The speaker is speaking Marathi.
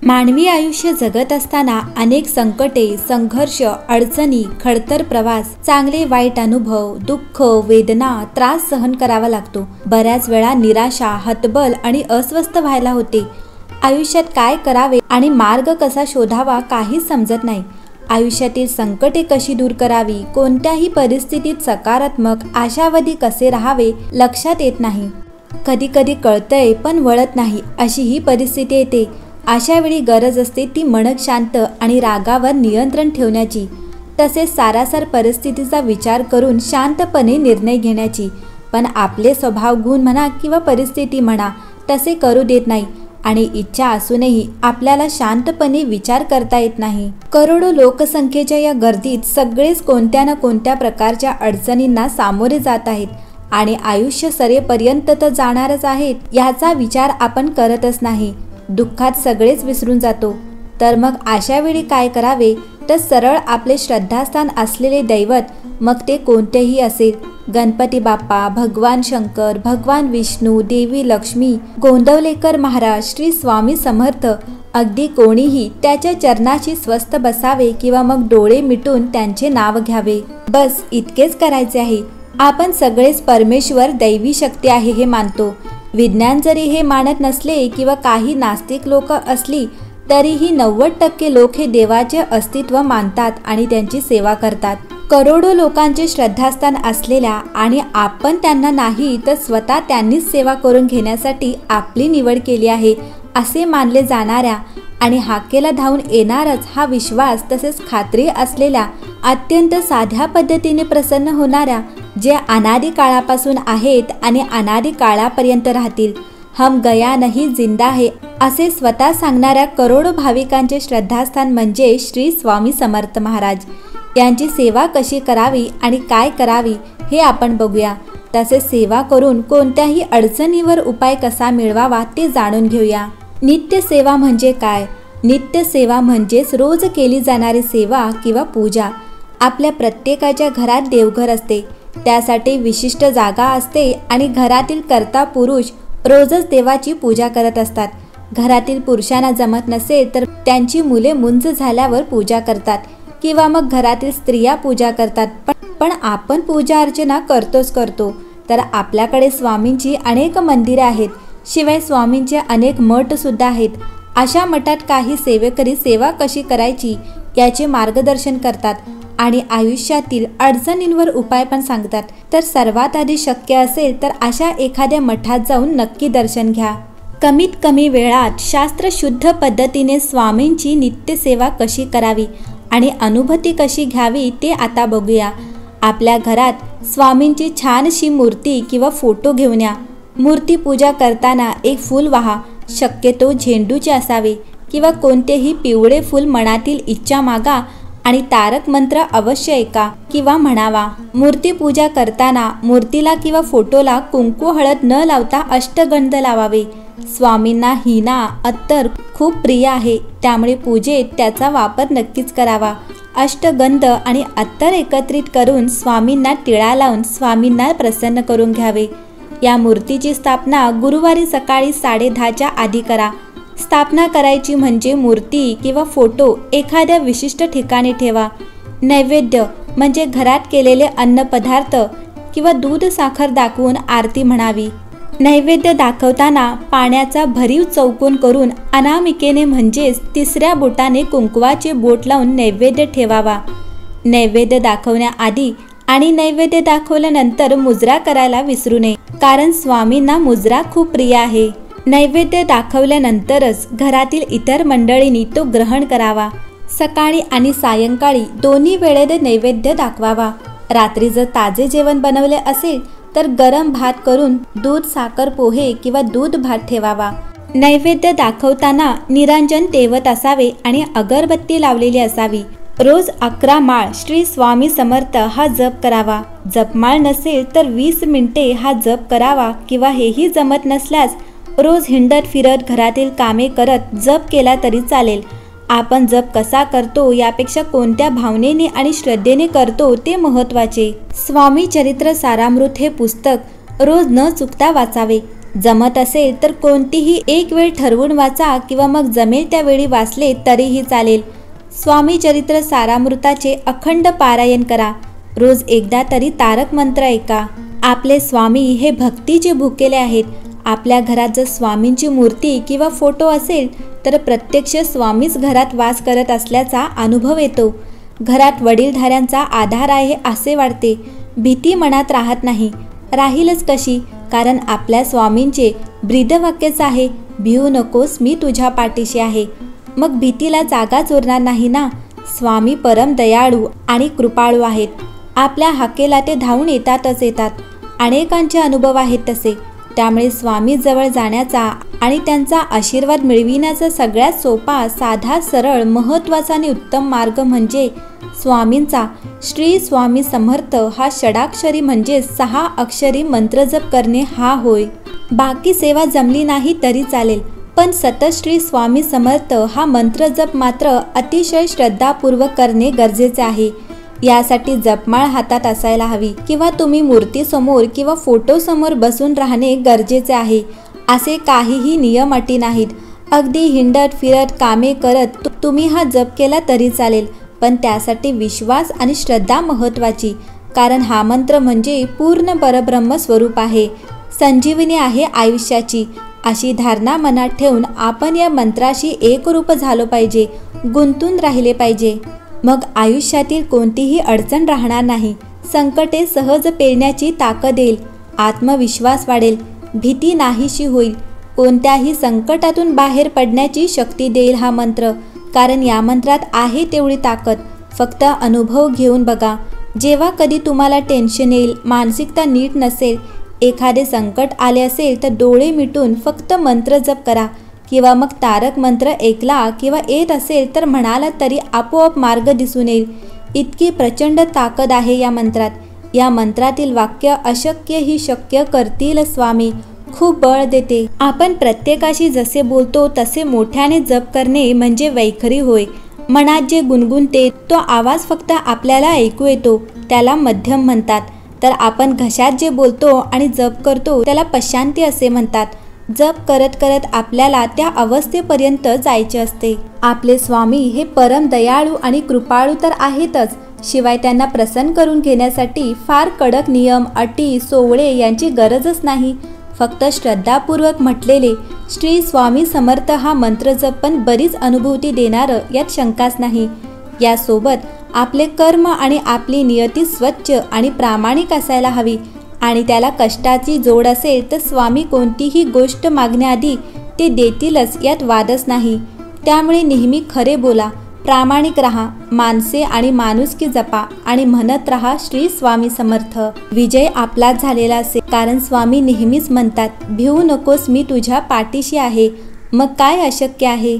मानवी आयुष्य जगत असताना अनेक संकटे, संघर्ष, अडचणी, खडतर प्रवास, चांगले वाईट अनुभव, दुःख, वेदना, त्रास सहन करावा लागतो। बऱ्याच वेळा निराशा, हतबल आणि अस्वस्थ व्हायला होते। आयुष्यात काय करावे आणि मार्ग कसा शोधावा काहीच समजत नाही। आयुष्यातील संकटे कशी दूर करावी, कोणत्याही परिस्थितीत सकारात्मक, आशावादी कसे राहावे लक्षात येत नाही। कधी कधी कळतंय पण वळत नाही, अशी ही परिस्थिती येते। अशा वेळी गरज असते ती मन शांत आणि रागावर नियंत्रण ठेवण्याची, तसेच सारासार परिस्थितीचा विचार करून शांतपणे निर्णय घेण्याची। पण आपले स्वभाव, गुण म्हणा किंवा परिस्थिती म्हणा तसे करू देत नाही आणि इच्छा असूनही आपल्याला शांतपणे विचार करता येत नाही। करोडो लोकसंख्येच्या या गर्दीत सगळेच कोणत्या ना कोणत्या प्रकारच्या अडचणींना सामोरे जात आहेत आणि आयुष्य सरेपर्यंत तर जाणारच आहेत याचा विचार आपण करतच नाही। दुःखात सगळेच विसरून जातो। तर मग अशा वेळी काय करावे, तर सरळ आपले श्रद्धास्थान असलेले दैवत, मग ते कोणतेही असेल, गणपती बाप्पा, भगवान शंकर, भगवान विष्णू, देवी लक्ष्मी, गोंदवलेकर महाराज, श्री स्वामी समर्थ, अगदी कोणीही त्याच्या चरणाशी स्वस्थ बसावे किंवा मग डोळे मिटून त्यांचे नाव घ्यावे। बस इतकेच करायचे आहे। आपण सगळेच परमेश्वर, दैवी शक्ती आहे हे मानतो। विज्ञान जरी हे मानत नसले किंवा काही नास्तिक लोक असली तरीही 90% लोक हे देवाचे अस्तित्व मानतात आणि त्यांची सेवा करतात। करोडो लोकांचे श्रद्धास्थान असलेल्या आणि आपण त्यांना नाही तर स्वतः त्यांनीच सेवा करून घेण्यासाठी आपली निवड केली आहे असे मानले जाणाऱ्या आणि हाकेला धावून येणारच हा विश्वास तसेच खात्री असलेल्या, अत्यंत साध्या पद्धतीने प्रसन्न होणाऱ्या, जे अनादी काळापासून आहेत आणि अनादी काळापर्यंत राहतील, हम गया नहीं जिंदा है असे स्वतः सांगणाऱ्या करोडो भाविकांचे श्रद्धास्थान म्हणजे श्री स्वामी समर्थ महाराज। यांची सेवा कशी करावी आणि काय करावी हे आपण बघूया। तसेच सेवा करून कोणत्याही अडचणीवर उपाय कसा मिळवावा ते जाणून घेऊया। नित्य सेवा म्हणजे काय? नित्य सेवा म्हणजेच रोज केली जाणारी सेवा किंवा पूजा। आपल्या प्रत्येकाच्या घरात देवघर असते, त्यासाठी विशिष्ट जागा असते आणि घरातील कर्ता पुरुष रोजच देवाची पूजा करत असतात। घरातील पुरुषांना जमत नसेल तर त्यांची मुले मुंज झाल्यावर पूजा करतात किंवा मग घरातील स्त्रिया पूजा करतात। पण आपण पूजा अर्चना करतो। तर आपल्याकडे स्वामींची अनेक मंदिरे आहेत, शिवाय स्वामींचे अनेक मठ सुद्धा आहेत। अशा मठात काही सेवेकरी सेवा कशी करायची याचे मार्गदर्शन करतात आणि आयुष्यातील अडचणींवर उपाय पण सांगतात। तर सर्वात आधी शक्य असेल तर अशा एखाद्या मठात जाऊन नक्की दर्शन घ्या। कमीत कमी वेळात शास्त्रशुद्ध पद्धतीने स्वामींची नित्य सेवा कशी करावी आणि अनुभूती कशी घ्यावी ते आता बघूया। आपल्या घरात स्वामींची छानशी मूर्ती किंवा फोटो घेऊन या। मूर्ती पूजा करताना एक फूल वाहा, शक्यतो झेंडूचे असावे किंवा कोणतेही पिवळे फूल। मनातील इच्छा मागा आणि तारक मंत्र अवश्य ऐका किंवा म्हणावा। मूर्ती पूजा करताना मूर्तीला किंवा फोटोला कुंकू हळद न लावता अष्टगंध लावावे। स्वामींना हिना, अत्तर खूप प्रिय आहे, त्यामुळे पूजेत त्याचा वापर नक्कीच करावा। अष्टगंध आणि अत्तर एकत्रित करून स्वामींना टिळा लावून स्वामींना प्रसन्न करून घ्यावे। या मूर्तीची स्थापना गुरुवारी सकाळी 10:30च्या आधी करा। स्थापना करायची म्हणजे मूर्ती किंवा फोटो एखाद्या विशिष्ट ठिकाणी ठेवा। नैवेद्य म्हणजे घरात केलेले अन्नपदार्थ किंवा दूध साखर दाखवून आरती म्हणावी। नैवेद्य दाखवताना पाण्याचा भरीव चौकोन करून अनामिकेने म्हणजेच तिसऱ्या बोटाने कुंकवाचे बोट लावून नैवेद्य ठेवावा। नैवेद्य दाखवण्याआधी आणि नैवेद्य दाखवल्यानंतर मुजरा करायला विसरू नये, कारण स्वामींना मुजरा खूप प्रिय आहे। नैवेद्य दाखवल्यानंतरच घरातील इतर मंडळींनी तो ग्रहण करावा। सकाळी आणि सायंकाळी दोन्ही वेळेत नैवेद्य दाखवावा। रात्री जर ताजे जेवण बनवले असेल तर गरम भात करून दूध, साखर, पोहे किंवा दूध भात ठेवावा। नैवेद्य दाखवताना निरांजन तेवत असावे आणि अगरबत्ती लावलेली असावी। रोज 11 माळ श्री स्वामी समर्थ हा जप करावा। जपमाळ नसेल तर 20 मिनिटे हा जप करावा किंवा हेही जमत नसल्यास रोज हिंडत फिरत घरातील कामे करत जप केला तरी चालेल। आपण जप कसा करतो यापेक्षा कोणत्या भावनेने आणि श्रद्धेने करतो ते महत्त्वाचे। स्वामी चरित्र सारामृत हे पुस्तक रोज न चुकता वाचावे। जमत असेल तर कोणतीही एक वेळ ठरवून वाचा किंवा मग जमेल त्यावेळी वाचले तरीही चालेल. स्वामी चरित्र सारामृताचे अखंड पारायण करा. रोज एकदा तरी तारक मंत्र ऐका. आपले स्वामी हे भक्तीचे भुकेले आहेत. आपल्या घरात जर स्वामींची मूर्ती किंवा फोटो असेल तर प्रत्यक्ष स्वामीच घरात वास करत असल्याचा अनुभव येतो. घरात वडीलधाऱ्यांचा आधार आहे असे वाटते. भीती मनात राहत नाही. राहीलच कशी? कारण आपल्या स्वामींचे ब्रीदवाक्यच आहे, भिऊ नकोस, मी तुझ्या पाठीशी आहे. मग भीतीला जागाच उरणार नाही ना. स्वामी परम दयाळू आणि कृपाळू आहेत. आपल्या हाकेला ते धावून येतात. अनेकांचे अनुभव आहेत तसे. त्यामुळे स्वामी जवळ जाण्याचा आणि त्यांचा आशीर्वाद मिळविण्याचा सगळ्यात सोपा, साधा, सरळ, महत्त्वाचा आणि उत्तम मार्ग म्हणजे स्वामींचा श्री स्वामी समर्थ हा षडाक्षरी म्हणजे 6 अक्षरी मंत्र जप करणे हा होय. बाकी सेवा जमली नाही तरी चालेल, पण सतत श्री स्वामी समर्थ हा मंत्र जप मात्र अतिशय श्रद्धापूर्वक करणे गरजेचे आहे. यासाठी जपमाळ हातात असायला हवी किंवा तुम्ही मूर्तीसमोर किंवा फोटोसमोर बसून राहणे गरजेचे आहे. असे काहीही नियम अटी नाहीत. अगदी हिंडत फिरत कामे करत तुम्ही हा जप केला तरी चालेल, पण त्यासाठी विश्वास आणि श्रद्धा महत्त्वाची. कारण हा मंत्र म्हणजे पूर्ण परब्रह्म स्वरूप आहे, संजीवनी आहे आयुष्याची. अशी धारणा मनात ठेवून आपण या मंत्राशी एकरूप झालो पाहिजे, गुंतून राहिले पाहिजे. मग आयुष्यातील कोणतीही अडचण राहणार नाही. संकटे सहज पेलण्याची ताकद येईल. आत्मविश्वास वाढेल. भीती नाहीशी होईल. कोणत्याही संकटातून बाहेर पडण्याची शक्ती देईल हा मंत्र. कारण या मंत्रात आहे तेवढी ताकद. फक्त अनुभव घेऊन बघा. जेव्हा कधी तुम्हाला टेन्शन येईल, मानसिकता नीट नसेल, एखादे संकट आले असेल तर डोळे मिटून फक्त मंत्र जप करा किंवा मग तारक मंत्र ऐकला किंवा येत असेल तर म्हणाला तरी आपोआप मार्ग दिसून येईल. इतकी प्रचंड ताकद आहे या मंत्रात. या मंत्रातील वाक्य अशक्य ही शक्य करतील स्वामी. खूप बळ देते. आपण प्रत्येकाशी जसे बोलतो तसे मोठ्याने जप करणे म्हणजे वैखरी होय. मनात जे गुणगुणते तो आवाज फक्त आपल्याला ऐकू येतो, त्याला मध्यम म्हणतात. तर आपण घशात जे बोलतो आणि जप करतो त्याला पशांती असे म्हणतात. जप करत करत आपल्याला त्या अवस्थेपर्यंत जायचे असते. आपले स्वामी हे परम दयाळू आणि कृपाळू तर आहेतच, शिवाय त्यांना प्रसन्न करून घेण्यासाठी फार कडक नियम, अटी, सोवळे यांची गरजच नाही. फक्त श्रद्धापूर्वक म्हटलेले श्री स्वामी समर्थ हा मंत्र जप पण बरीच अनुभूती देणारं, यात शंकाच नाही. यासोबत आपले कर्म आणि आपली नियती स्वच्छ आणि प्रामाणिक असायला हवी. आणि त्याला कष्टाची जोड असेल तर स्वामी कोणतीही गोष्ट मागण्याआधी ते देतीलच, यात वादच नाही. त्यामुळे नेहमी खरे बोला, प्रामाणिक रहा, माणसे आणि माणुसकी जपा आणि म्हणत रहा श्री स्वामी समर्थ. विजय आपलाच झालेला असेल. कारण स्वामी नेहमीच म्हणतात, भिवू नकोस, मी तुझ्या पाठीशी आहे. मग काय अशक्य आहे?